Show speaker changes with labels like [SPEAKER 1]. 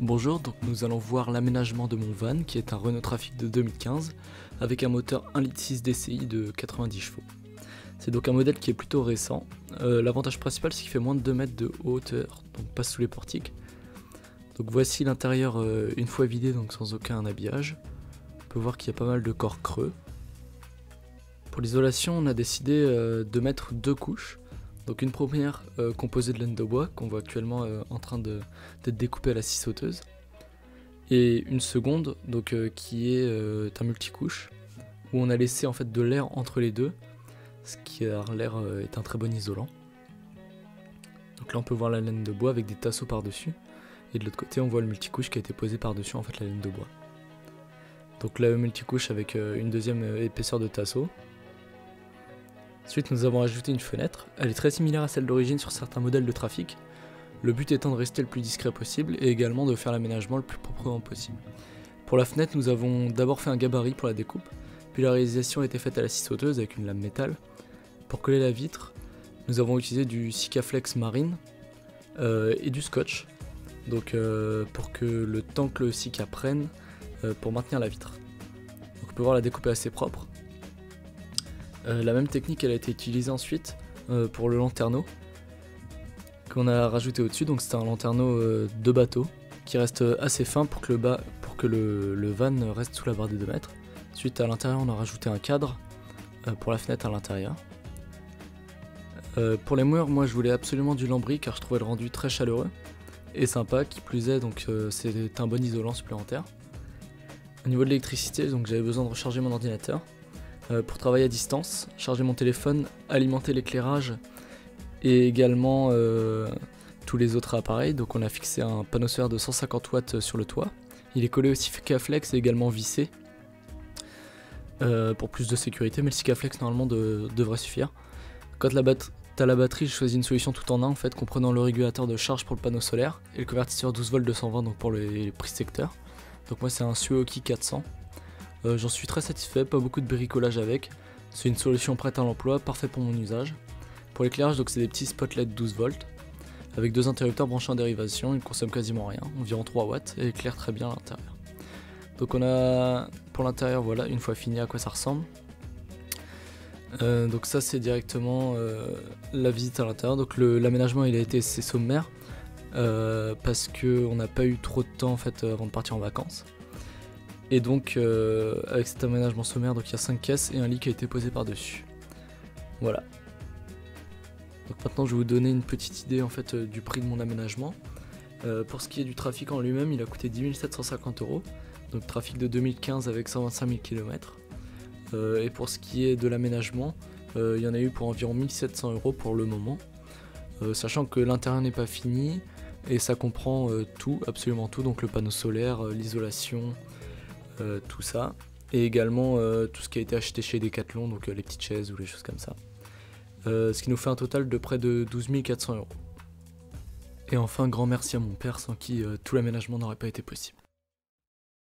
[SPEAKER 1] Bonjour, donc nous allons voir l'aménagement de mon van qui est un Renault Trafic de 2015 avec un moteur 1,6 litre DCI de 90 chevaux. C'est donc un modèle qui est plutôt récent. L'avantage principal c'est qu'il fait moins de 2 mètres de hauteur, donc passe sous les portiques. Donc voici l'intérieur une fois vidé, donc sans aucun habillage. On peut voir qu'il y a pas mal de corps creux. Pour l'isolation on a décidé de mettre deux couches. Donc une première composée de laine de bois qu'on voit actuellement en train d'être découpée à la scie sauteuse. Et une seconde donc, qui est un multicouche où on a laissé en fait de l'air entre les deux, ce qui l'air est un très bon isolant. Donc là on peut voir la laine de bois avec des tasseaux par dessus. Et de l'autre côté on voit le multicouche qui a été posé par dessus en fait la laine de bois. Donc là le multicouche avec une deuxième épaisseur de tasseau. Ensuite nous avons ajouté une fenêtre, elle est très similaire à celle d'origine sur certains modèles de Trafic, le but étant de rester le plus discret possible et également de faire l'aménagement le plus proprement possible. Pour la fenêtre nous avons d'abord fait un gabarit pour la découpe, puis la réalisation a été faite à la scie sauteuse avec une lame métal. Pour coller la vitre, nous avons utilisé du Sikaflex marine et du scotch, donc pour que le temps que le Sika prenne pour maintenir la vitre. Donc on peut voir la découpe est assez propre. La même technique elle a été utilisée ensuite pour le lanterneau qu'on a rajouté au dessus, donc c'est un lanterneau de bateau qui reste assez fin pour que le van reste sous la barre des 2 mètres. Ensuite à l'intérieur on a rajouté un cadre pour la fenêtre à l'intérieur. Pour les murs moi je voulais absolument du lambris car je trouvais le rendu très chaleureux et sympa, qui plus est donc c'est un bon isolant supplémentaire. Au niveau de l'électricité donc j'avais besoin de recharger mon ordinateur. Pour travailler à distance, charger mon téléphone, alimenter l'éclairage et également tous les autres appareils. Donc on a fixé un panneau solaire de 150 watts sur le toit. Il est collé au Sikaflex et également vissé pour plus de sécurité, mais le Sikaflex normalement devrait suffire. Quand t'as la batterie, je choisis une solution tout en un en fait, comprenant le régulateur de charge pour le panneau solaire et le convertisseur 12 volts 220 donc pour les prises secteurs. Donc moi c'est un Suoki 400. J'en suis très satisfait, pas beaucoup de bricolage avec, c'est une solution prête à l'emploi, parfait pour mon usage. Pour l'éclairage, donc c'est des petits spotlights 12 volts, avec deux interrupteurs branchés en dérivation, ils ne consomment quasiment rien, environ 3 watts, et éclairent très bien l'intérieur. Donc on a, pour l'intérieur, voilà, une fois fini à quoi ça ressemble. Donc ça c'est directement la visite à l'intérieur, donc l'aménagement il a été assez sommaire, parce qu'on n'a pas eu trop de temps en fait avant de partir en vacances. Et donc avec cet aménagement sommaire, donc il y a 5 caisses et un lit qui a été posé par dessus. Voilà. Donc maintenant je vais vous donner une petite idée en fait du prix de mon aménagement. Pour ce qui est du Trafic en lui-même, il a coûté 10 750 €. Donc Trafic de 2015 avec 125 000 km. Et pour ce qui est de l'aménagement, il y en a eu pour environ 1700 € pour le moment. Sachant que l'intérieur n'est pas fini et ça comprend tout, absolument tout, donc le panneau solaire, l'isolation, tout ça, et également tout ce qui a été acheté chez Decathlon, donc les petites chaises ou les choses comme ça. Ce qui nous fait un total de près de 12 400 €. Et enfin, grand merci à mon père sans qui tout l'aménagement n'aurait pas été possible.